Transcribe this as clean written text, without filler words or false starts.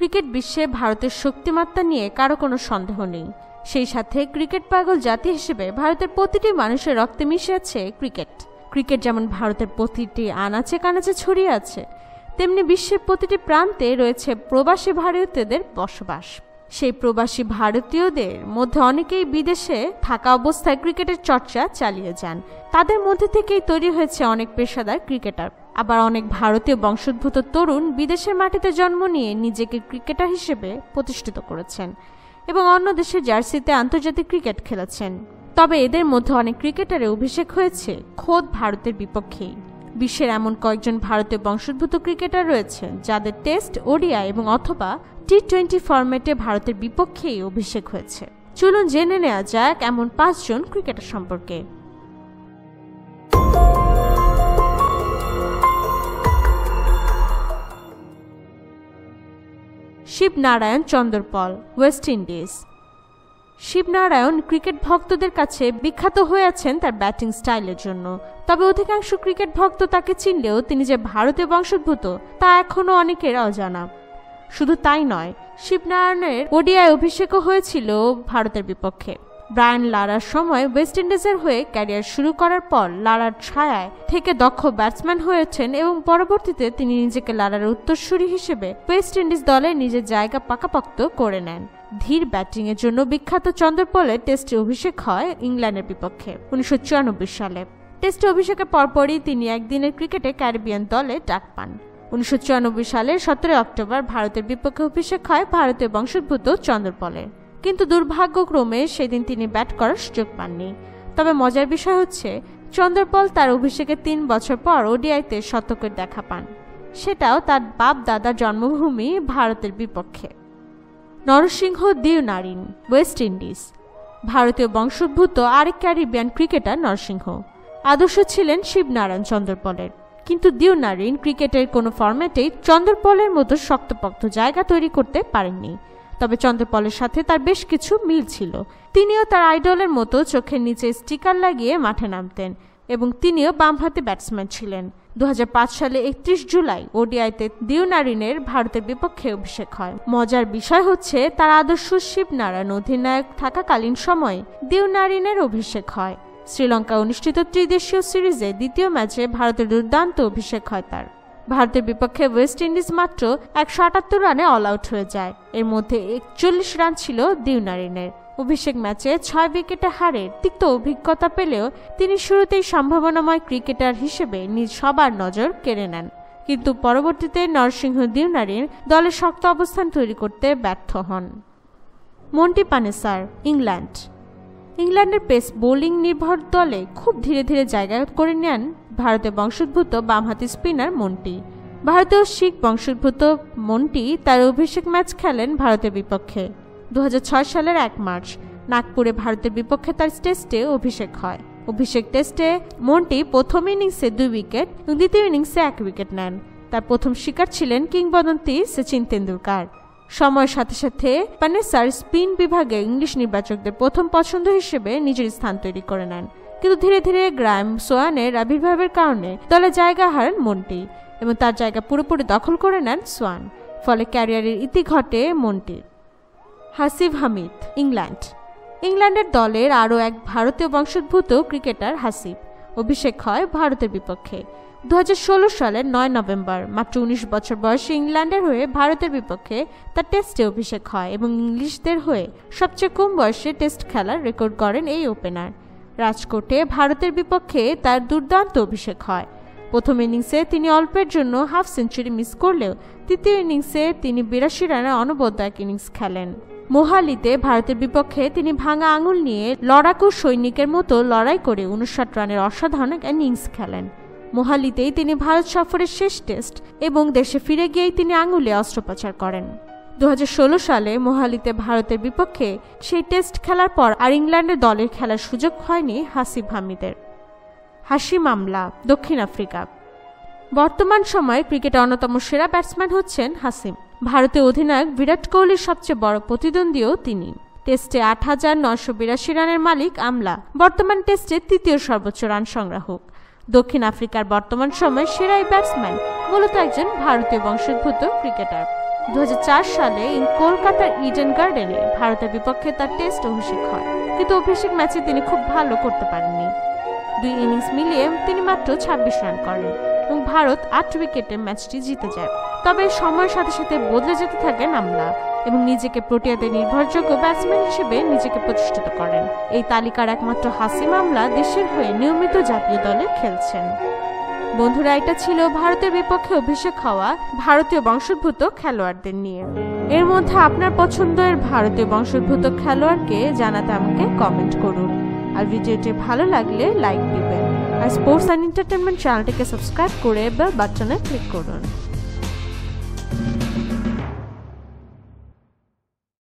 Cricket বিশ্বে ভারতের শক্তিমাত্রা নিয়ে কারো কোনো সন্দেহ নেই। সেই সাথে ক্রিকেট পাগল জাতি হিসেবে ভারতের প্রতিটি মানুষের রক্তে মিশে আছে ক্রিকেট। ক্রিকেট যেমন ভারতের প্রতিটি আনাচে কানাচে ছড়িয়ে আছে, তেমনি বিশ্বের প্রতিটি প্রান্তে রয়েছে প্রবাসী ভারতীয়দের বসবাস। সেই প্রবাসী ভারতীয়দের মধ্যে অনেকেই বিদেশে থাকা অবস্থায় ক্রিকেটের চর্চা চালিয়ে যান। তাদের মধ্যে থেকেই তৈরি হয়েছে অনেক পেশাদার ক্রিকেটার। আবার অনেক ভারতীয় বংশোদ্ভূত তরুণ বিদেশের মাটিতে জন্ম নিয়ে নিজেকে ক্রিকেটার হিসেবে প্রতিষ্ঠিত করেছেন এবং অন্য দেশের জার্সিতে আন্তর্জাতিক ক্রিকেট খেলেছেন। তবে এদের মধ্যে অনেক ক্রিকেটারের অভিষেক হয়েছে খোদ ভারতের বিপক্ষেই। বিশ্বের এমন কয়েকজন ভারতীয় বংশোদ্ভূত ক্রিকেটার রয়েছে যাদের টেস্ট, ওডিআই এবং অথবা টি-20 ফরম্যাটে ভারতের বিপক্ষেই অভিষেক হয়েছে। চলুন জেনে নেওয়া যাক এমন 5 জন ক্রিকেটার সম্পর্কে। Shivnarine Chanderpaul, West Indies. Shivnarine cricket ভক্তদের কাছে বিখ্যাত হয়ে আছেন তার ব্যাটিং স্টাইলের জন্য। তবে অধিকাংশ ক্রিকেট ভক্ত তাকে চিনলেও তিনি যে ভারতীয় বংশোদ্ভূত তা এখনও অনেকের অজানা। শুধু তাই নয়, শিবনারায়ণের ওডিআই অভিষেকও হয়েছিল ভারতের বিপক্ষে। ব্রায়ান লারার সময় ওয়েস্ট ইন্ডিজের হয়ে ক্যারিয়ার শুরু করার পর লারার ছায়ায় থেকে দক্ষ ব্যাটসম্যান হয়েছেন এবং পরবর্তীতে তিনি নিজেকে লারার উত্তরসূরি হিসেবে ওয়েস্ট ইন্ডিজ দলে নিজের জায়গা পাকাপোক্ত করে নেন। ধীর ব্যাটিংয়ের জন্য বিখ্যাত চন্দরপলের টেস্টে অভিষেক হয় ইংল্যান্ডের বিপক্ষে 1994 সালে। টেস্টে অভিষেকের পরপরই তিনি একদিনের ক্রিকেটে ক্যারিবিয়ান দলে ডাক পান। 1994 সালের 17 অক্টোবর ভারতের বিপক্ষে অভিষেক হয় ভারতীয় বংশোদ্ভূত চন্দরপলের, কিন্তু দুর্ভাগ্যক্রমে সেদিন তিনি ব্যাট করার সুযোগ পাননি। তবে মজার বিষয় হচ্ছে চন্দরপল তার অভিষেকের 3 বছর পর ওডিআইতে শতকের দেখা পান, সেটাও তার বাপ দাদার জন্মভূমি ভারতের বিপক্ষে। Narsingh Deonarine, West Indies. ভারতীয় বংশোদ্ভূত আরেক ক্যারিবিয়ান ক্রিকেটার নরসিংহ আদর্শ ছিলেন শিবনারায়ণ চন্দরপলের, কিন্তু দিউনারিন ক্রিকেটের কোনো ফরম্যাটেই চন্দরপলের মতো শক্তপোক্ত জায়গা তৈরি করতে পারেননি। তবে চন্দরপলের সাথে তার বেশ কিছু মিল ছিল। তিনিও তার আইডলের মতো চোখের নিচে স্টিকার লাগিয়ে মাঠে নামতেন এবং তিনিও বামহাতি ব্যাটসম্যান ছিলেন। 2005 সালে 31 জুলাই ওডিআইতে দিউনারিনের ভারতের বিপক্ষে অভিষেক হয়। মজার বিষয় হচ্ছে তার আদর্শ শিবনারায়ণ অধিনায়ক থাকাকালীন সময়ে দিউনারিনের অভিষেক হয়। শ্রীলঙ্কা অনুষ্ঠিত ত্রিদেশীয় সিরিজে দ্বিতীয় ম্যাচে ভারতের দুর্দান্ত অভিষেক হয় তার। ভারতের বিপক্ষে ওয়েস্ট ইন্ডিজ মাত্র 178 রানে অল আউট হয়ে যায়। এর মধ্যে 41 রান ছিল দিউনারিনের। অভিষেক ম্যাচে 6 উইকেটে হারের তিক্ত অভিজ্ঞতা পেলেও তিনি শুরুতেই সম্ভাবনাময় ক্রিকেটার হিসেবে নিজ সবার নজর কেড়ে নেন, কিন্তু পরবর্তীতে নরসিংহ দিউনারিন দলের শক্ত অবস্থান তৈরি করতে ব্যর্থ হন। মন্টি পানেসার, ইংল্যান্ড। ইংল্যান্ডের পেস বোলিং নির্ভর দলে খুব ধীরে ধীরে জায়গা করে নেন ভারতীয় বংশোদ্ভূত বামহাতি স্পিনার মন্টি। ভারতীয় শিখ বংশোদ্ভূত মন্টি তার অভিষেক ম্যাচ খেলেন ভারতের বিপক্ষে 2006 সালের 1 মার্চ। নাগপুরে ভারতের বিপক্ষে তার টেস্টে অভিষেক হয়। অভিষেক টেস্টে মন্টি প্রথম ইনিংসে 2 উইকেট এবং দ্বিতীয় ইনিংসে 1 উইকেট নেন। তার প্রথম শিকার ছিলেন কিংবদন্তি সচিন তেন্ডুলকার। সময়ের সাথে সাথে পানেসার স্পিন বিভাগে ইংলিশ নির্বাচকদের প্রথম পছন্দ হিসেবে নিজের স্থান তৈরি করে নেন, কিন্তু ধীরে ধীরে গ্রায়াম সোয়ানের আবির্ভাবের কারণে দলে জায়গা হারান মন্টি এবং তার জায়গা পুরোপুরি দখল করে নেন সোয়ান। ফলে ক্যারিয়ারের ইতি ঘটে মন্টির। হাসিব হামিদ, ইংল্যান্ড। ইংল্যান্ডের দলের আরও এক ভারতীয় বংশোদ্ভূত ক্রিকেটার হাসিব। অভিষেক হয় ভারতের বিপক্ষে 2016 সালের 9 নভেম্বর। মাত্র 19 বছর বয়সে ইংল্যান্ডের হয়ে ভারতের বিপক্ষে তার টেস্টে অভিষেক হয় এবং ইংলিশদের হয়ে সবচেয়ে কম বয়সে টেস্ট খেলার রেকর্ড করেন এই ওপেনার। রাজকোটে ভারতের বিপক্ষে তার দুর্দান্ত অভিষেক হয়। প্রথম ইনিংসে তিনি অল্পের জন্য হাফ সেঞ্চুরি মিস করলেও তৃতীয় ইনিংসে তিনি 82 রানের অনবদ্য এক ইনিংস খেলেন। মোহালিতে ভারতের বিপক্ষে তিনি ভাঙা আঙুল নিয়ে লড়াকু সৈনিকের মতো লড়াই করে 59 রানের অসাধারণ এক ইনিংস খেলেন। মোহালিতেই তিনি ভারত সফরের শেষ টেস্ট এবং দেশে ফিরে গিয়েই তিনি আঙুলে অস্ত্রোপচার করেন। 2016 সালে মোহালিতে ভারতের বিপক্ষে সেই টেস্ট খেলার পর আর ইংল্যান্ডের দলের খেলার সুযোগ হয়নি হাসিব হামিদের। হাশিম আমলা, দক্ষিণ আফ্রিকা। বর্তমান সময়ে ক্রিকেটের অন্যতম সেরা ব্যাটসম্যান হচ্ছেন হাসিম। ভারতীয় অধিনায়ক বিরাট কোহলির সবচেয়ে বড় প্রতিদ্বন্দ্বীও তিনি। টেস্টে 8,982 রানের মালিক আমলা বর্তমান টেস্টে তৃতীয় সর্বোচ্চ রান সংগ্রাহক। দক্ষিণ আফ্রিকার বর্তমান সময়ের সেরা ব্যাটসম্যান মূলত একজন ভারতীয় বংশোদ্ভূত ক্রিকেটার। 2004 সালে কলকাতার ইডেন গার্ডেনে ভারতের বিপক্ষে তার টেস্ট অভিষেক হয়, কিন্তু অভিষেক ম্যাচে তিনি খুব ভালো করতে পারেননি। 2 ইনিংস মিলিয়ে তিনি মাত্র 26 রান করেন এবং ভারত 8 উইকেটে ম্যাচটি জিতে যায়। তবে সময়ের সাথে সাথে বদলে যেতে থাকেন আমলা এবং নিজেকে প্রোটিয়াতে নির্ভরযোগ্য ব্যাটসম্যান হিসেবে নিজেকে প্রতিষ্ঠিত করেন। এই তালিকার একমাত্র হাসিম আমলা দেশের হয়ে নিয়মিত জাতীয় দলে খেলছেন। বন্ধুরা, এটা ছিল ভারতের বিপক্ষে অভিষেক হওয়া ভারতীয় বংশোদ্ভূত খেলোয়াড়দের নিয়ে। এর মধ্যে আপনার পছন্দের ভারতীয় বংশোদ্ভূত খেলোয়াড়কে জানাতে আমাকে কমেন্ট করুন, আর ভিডিওটি ভালো লাগলে লাইক দিবেন, আর স্পোর্টস অ্যান্ড এন্টারটেনমেন্ট চ্যানেলটিকে সাবস্ক্রাইব করে বেল বাটনে ক্লিক করুন।